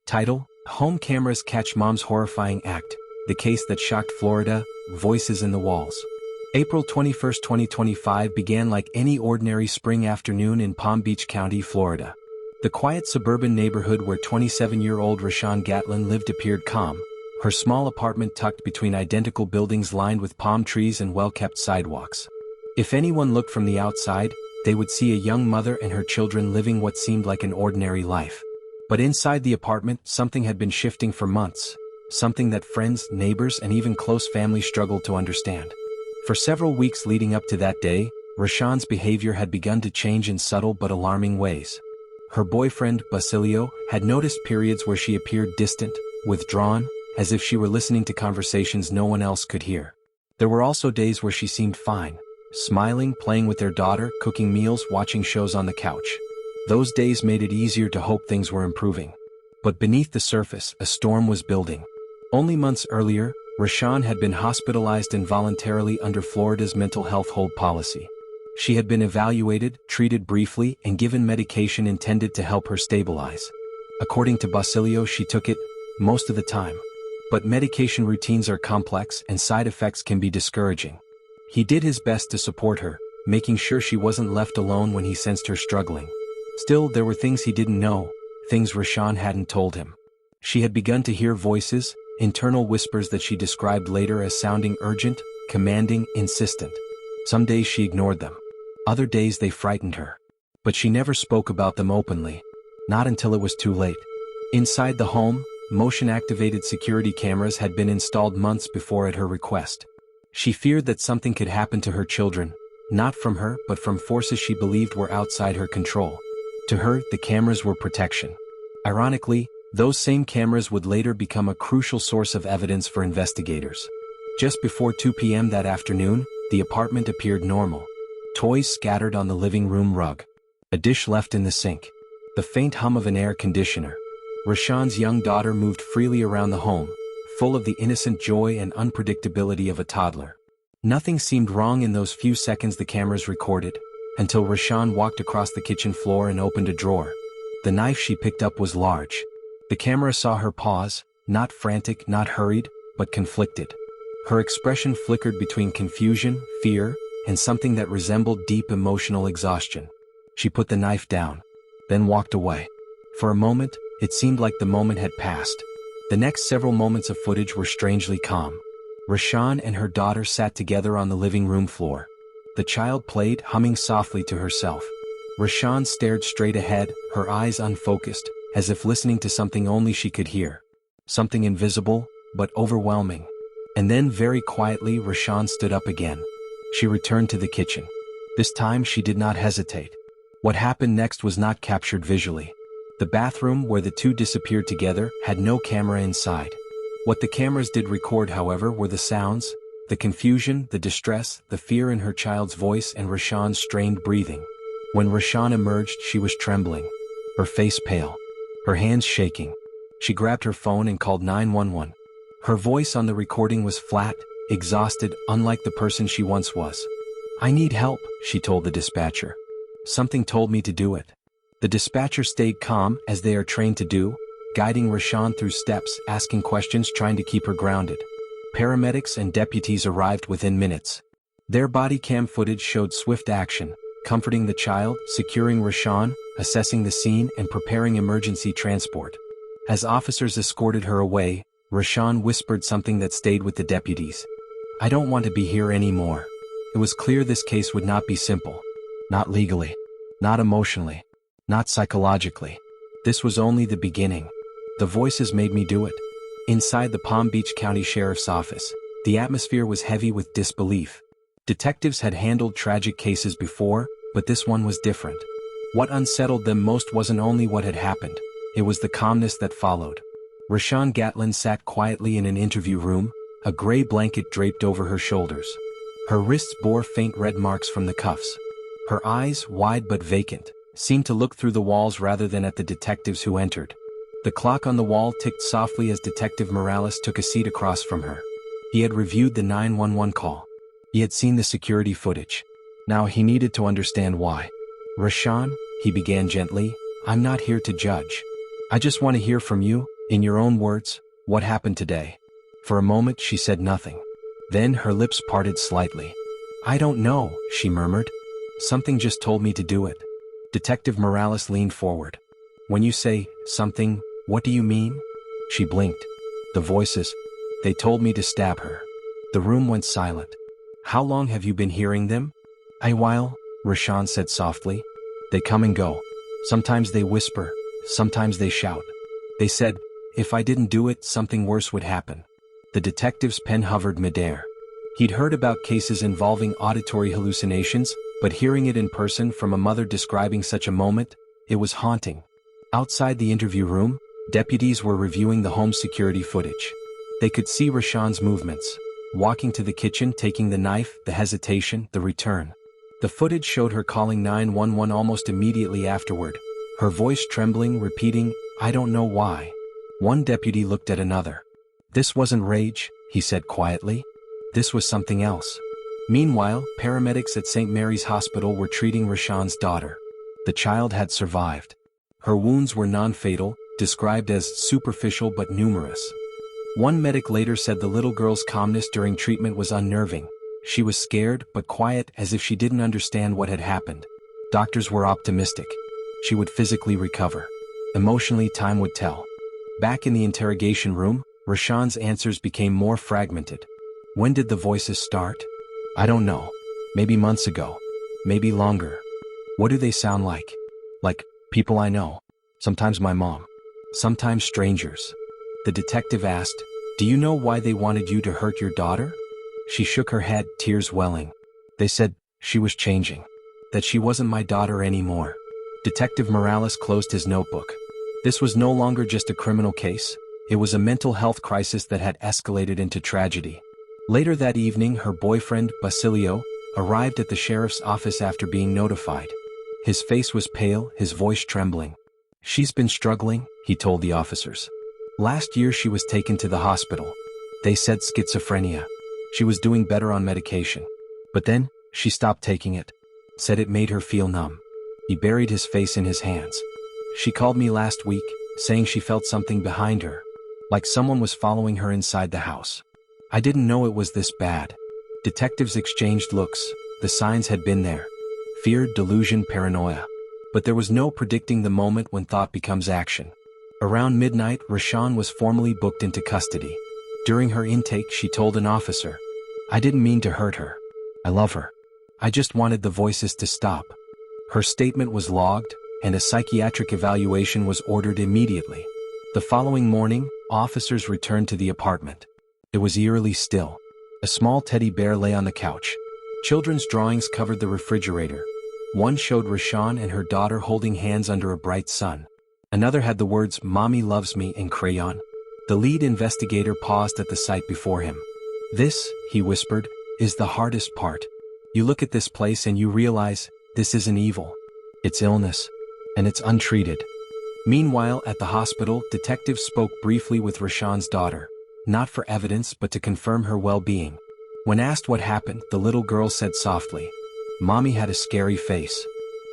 Title: Home Cameras Catch Mom's Horrifying Act, the Case That Shocked Florida, Voices in the Walls. April 21, 2025 began like any ordinary spring afternoon in Palm Beach County, Florida. The quiet suburban neighborhood where 27-year-old Rashawn Gatlin lived appeared calm, her small apartment tucked between identical buildings lined with palm trees and well-kept sidewalks. If anyone looked from the outside, they would see a young mother and her children living what seemed like an ordinary life. But inside the apartment, something had been shifting for months, something that friends, neighbors, and even close family struggled to understand. For several weeks leading up to that day, Rashawn's behavior had begun to change in subtle but alarming ways. Her boyfriend, Basilio, had noticed periods where she appeared distant, withdrawn, as if she were listening to conversations no one else could hear. There were also days where she seemed fine, smiling, playing with their daughter, cooking meals, watching shows on the couch. Those days made it easier to hope things were improving. But beneath the surface, a storm was building. Only months earlier, Rashawn had been hospitalized involuntarily under Florida's mental health hold policy. She had been evaluated, treated briefly, and given medication intended to help her stabilize. According to Basilio, she took it most of the time. But medication routines are complex and side effects can be discouraging. He did his best to support her, making sure she wasn't left alone when he sensed her struggling. Still, there were things he didn't know, things Rashawn hadn't told him. She had begun to hear voices, internal whispers that she described later as sounding urgent, commanding, insistent. Some days she ignored them. Other days they frightened her. But she never spoke about them openly. Not until it was too late. Inside the home, motion-activated security cameras had been installed months before at her request. She feared that something could happen to her children, not from her but from forces she believed were outside her control. To her, the cameras were protection. Ironically, those same cameras would later become a crucial source of evidence for investigators. Just before 2 p.m. that afternoon, the apartment appeared normal. Toys scattered on the living room rug. A dish left in the sink. The faint hum of an air conditioner. Rashawn's young daughter moved freely around the home, full of the innocent joy and unpredictability of a toddler. Nothing seemed wrong in those few seconds the cameras recorded, until Rashawn walked across the kitchen floor and opened a drawer. The knife she picked up was large. The camera saw her pause, not frantic, not hurried, but conflicted. Her expression flickered between confusion, fear, and something that resembled deep emotional exhaustion. She put the knife down, then walked away. For a moment, it seemed like the moment had passed. The next several moments of footage were strangely calm. Rashawn and her daughter sat together on the living room floor. The child played, humming softly to herself. Rashawn stared straight ahead, her eyes unfocused, as if listening to something only she could hear. Something invisible, but overwhelming. And then very quietly Rashawn stood up again. She returned to the kitchen. This time she did not hesitate. What happened next was not captured visually. The bathroom where the two disappeared together had no camera inside. What the cameras did record, however, were the sounds, the confusion, the distress, the fear in her child's voice and Rashawn's strained breathing. When Rashawn emerged, she was trembling, her face pale, her hands shaking. She grabbed her phone and called 911. Her voice on the recording was flat, exhausted, unlike the person she once was. "I need help," she told the dispatcher. "Something told me to do it." The dispatcher stayed calm, as they are trained to do, guiding Rashawn through steps, asking questions, trying to keep her grounded. Paramedics and deputies arrived within minutes. Their body cam footage showed swift action, comforting the child, securing Rashawn, assessing the scene, and preparing emergency transport. As officers escorted her away, Rashawn whispered something that stayed with the deputies. "I don't want to be here anymore." It was clear this case would not be simple. Not legally. Not emotionally. Not psychologically. This was only the beginning. The voices made me do it. Inside the Palm Beach County Sheriff's Office, the atmosphere was heavy with disbelief. Detectives had handled tragic cases before, but this one was different. What unsettled them most wasn't only what had happened, it was the calmness that followed. Rashawn Gatlin sat quietly in an interview room, a gray blanket draped over her shoulders. Her wrists bore faint red marks from the cuffs. Her eyes, wide but vacant, seemed to look through the walls rather than at the detectives who entered. The clock on the wall ticked softly as Detective Morales took a seat across from her. He had reviewed the 911 call. He had seen the security footage. Now he needed to understand why. "Rashawn," he began gently, "I'm not here to judge. I just want to hear from you, in your own words, what happened today. For a moment she said nothing. Then her lips parted slightly. I don't know, she murmured. Something just told me to do it. Detective Morales leaned forward. When you say, something, what do you mean? She blinked. The voices. They told me to stab her. The room went silent. How long have you been hearing them? A while, Rashawn said softly. They come and go. Sometimes they whisper, sometimes they shout. They said, if I didn't do it, something worse would happen. The detective's pen hovered midair. He'd heard about cases involving auditory hallucinations, but hearing it in person from a mother describing such a moment, it was haunting. Outside the interview room, deputies were reviewing the home security footage. They could see Rashawn's movements, walking to the kitchen, taking the knife, the hesitation, the return. The footage showed her calling 911 almost immediately afterward, her voice trembling, repeating, I don't know why. One deputy looked at another. This wasn't rage, he said quietly. This was something else. Meanwhile, paramedics at St. Mary's Hospital were treating Rashawn's daughter. The child had survived. Her wounds were non-fatal, described as superficial but numerous. One medic later said the little girl's calmness during treatment was unnerving. She was scared but quiet, as if she didn't understand what had happened. Doctors were optimistic. She would physically recover. Emotionally, time would tell. Back in the interrogation room, Rashawn's answers became more fragmented. When did the voices start? I don't know. Maybe months ago. Maybe longer. What do they sound like? Like people I know. Sometimes my mom. Sometimes strangers. The detective asked, do you know why they wanted you to hurt your daughter? She shook her head, tears welling. They said she was changing. That she wasn't my daughter anymore. Detective Morales closed his notebook. This was no longer just a criminal case. It was a mental health crisis that had escalated into tragedy. Later that evening, her boyfriend, Basilio, arrived at the sheriff's office after being notified. His face was pale, his voice trembling. She's been struggling, he told the officers. Last year she was taken to the hospital. They said schizophrenia. She was doing better on medication. But then, she stopped taking it. Said it made her feel numb. He buried his face in his hands. She called me last week, saying she felt something behind her. Like someone was following her inside the house. I didn't know it was this bad. Detectives exchanged looks. The signs had been there. Fear, delusion, paranoia. But there was no predicting the moment when thought becomes action. Around midnight, Rashawn was formally booked into custody. During her intake, she told an officer, I didn't mean to hurt her. I love her. I just wanted the voices to stop. Her statement was logged, and a psychiatric evaluation was ordered immediately. The following morning, officers returned to the apartment. It was eerily still. A small teddy bear lay on the couch. Children's drawings covered the refrigerator. One showed Rashawn and her daughter holding hands under a bright sun. Another had the words, Mommy loves me, in crayon. The lead investigator paused at the sight before him. This, he whispered, is the hardest part. You look at this place and you realize, this isn't evil. It's illness. And it's untreated. Meanwhile, at the hospital, detectives spoke briefly with Rashawn's daughter. Not for evidence, but to confirm her well-being. When asked what happened, the little girl said softly, Mommy had a scary face.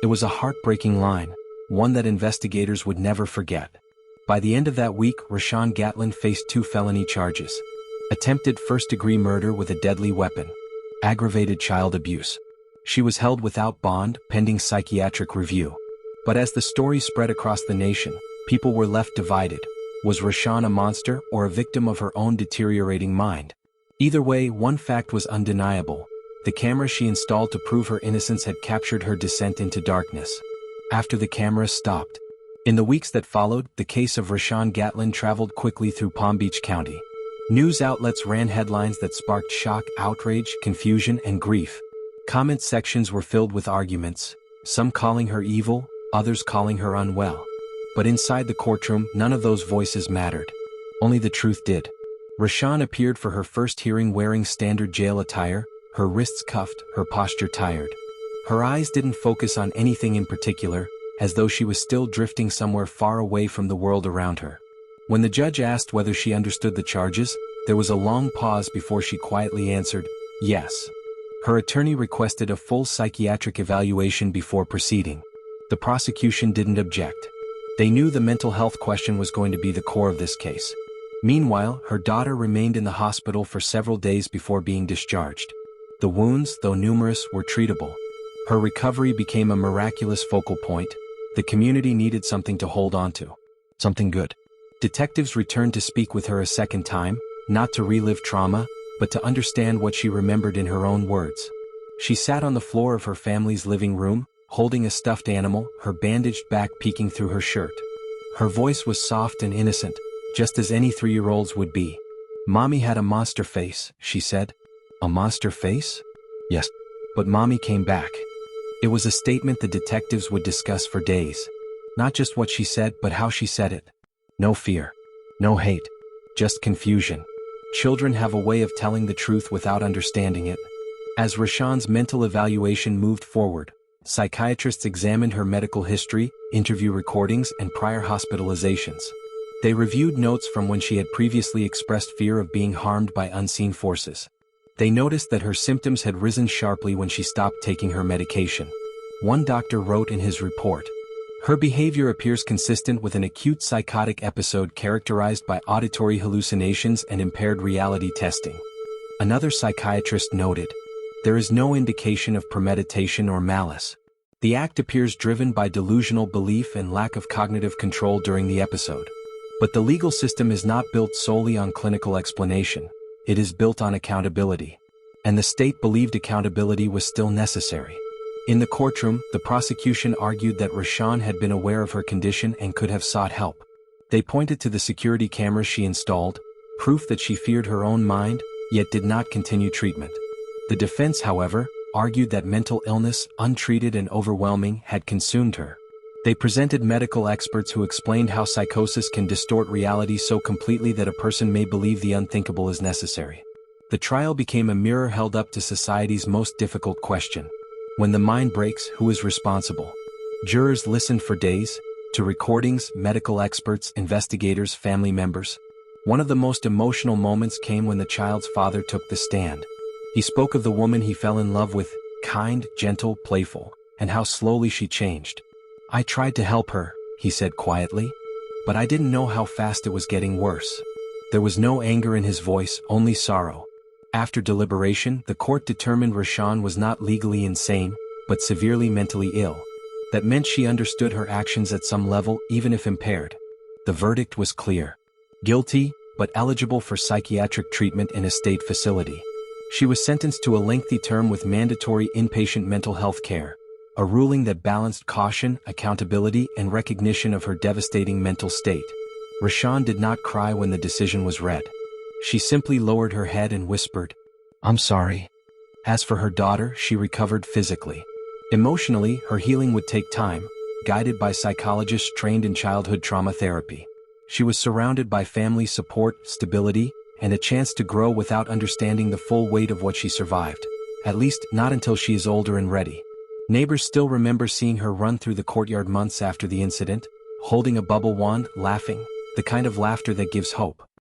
It was a heartbreaking line, one that investigators would never forget. By the end of that week, Rashawn Gatlin faced 2 felony charges. Attempted first-degree murder with a deadly weapon. Aggravated child abuse. She was held without bond, pending psychiatric review. But as the story spread across the nation, people were left divided. Was Rashawn a monster or a victim of her own deteriorating mind? Either way, one fact was undeniable. The camera she installed to prove her innocence had captured her descent into darkness. After the camera stopped. In the weeks that followed, the case of Rashawn Gatlin traveled quickly through Palm Beach County. News outlets ran headlines that sparked shock, outrage, confusion, and grief. Comment sections were filled with arguments, some calling her evil, others calling her unwell. But inside the courtroom, none of those voices mattered. Only the truth did. Rashawn appeared for her first hearing wearing standard jail attire, her wrists cuffed, her posture tired. Her eyes didn't focus on anything in particular, as though she was still drifting somewhere far away from the world around her. When the judge asked whether she understood the charges, there was a long pause before she quietly answered, yes. Her attorney requested a full psychiatric evaluation before proceeding. The prosecution didn't object. They knew the mental health question was going to be the core of this case. Meanwhile, her daughter remained in the hospital for several days before being discharged. The wounds, though numerous, were treatable. Her recovery became a miraculous focal point. The community needed something to hold on to. Something good. Detectives returned to speak with her a second time, not to relive trauma, but to understand what she remembered in her own words. She sat on the floor of her family's living room, holding a stuffed animal, her bandaged back peeking through her shirt. Her voice was soft and innocent, just as any 3-year-old's would be. "Mommy had a monster face," she said. "A monster face?" "Yes." But Mommy came back. It was a statement the detectives would discuss for days. Not just what she said, but how she said it. No fear. No hate. Just confusion. Children have a way of telling the truth without understanding it. As Rashawn's mental evaluation moved forward, psychiatrists examined her medical history, interview recordings, and prior hospitalizations. They reviewed notes from when she had previously expressed fear of being harmed by unseen forces. They noticed that her symptoms had risen sharply when she stopped taking her medication. One doctor wrote in his report, "Her behavior appears consistent with an acute psychotic episode characterized by auditory hallucinations and impaired reality testing." Another psychiatrist noted, "There is no indication of premeditation or malice. The act appears driven by delusional belief and lack of cognitive control during the episode." But the legal system is not built solely on clinical explanation. It is built on accountability. And the state believed accountability was still necessary. In the courtroom, the prosecution argued that Rashawn had been aware of her condition and could have sought help. They pointed to the security cameras she installed, proof that she feared her own mind, yet did not continue treatment. The defense, however, argued that mental illness, untreated and overwhelming, had consumed her. They presented medical experts who explained how psychosis can distort reality so completely that a person may believe the unthinkable is necessary. The trial became a mirror held up to society's most difficult question. When the mind breaks, who is responsible? Jurors listened for days, to recordings, medical experts, investigators, family members. One of the most emotional moments came when the child's father took the stand. He spoke of the woman he fell in love with, kind, gentle, playful, and how slowly she changed. "I tried to help her," he said quietly, "but I didn't know how fast it was getting worse." There was no anger in his voice, only sorrow. After deliberation, the court determined Rashawn was not legally insane, but severely mentally ill. That meant she understood her actions at some level, even if impaired. The verdict was clear. Guilty, but eligible for psychiatric treatment in a state facility. She was sentenced to a lengthy term with mandatory inpatient mental health care. A ruling that balanced caution, accountability, and recognition of her devastating mental state. Rashawn did not cry when the decision was read. She simply lowered her head and whispered, "I'm sorry." As for her daughter, she recovered physically. Emotionally, her healing would take time, guided by psychologists trained in childhood trauma therapy. She was surrounded by family support, stability, and a chance to grow without understanding the full weight of what she survived. At least, not until she is older and ready. Neighbors still remember seeing her run through the courtyard months after the incident, holding a bubble wand, laughing, the kind of laughter that gives hope.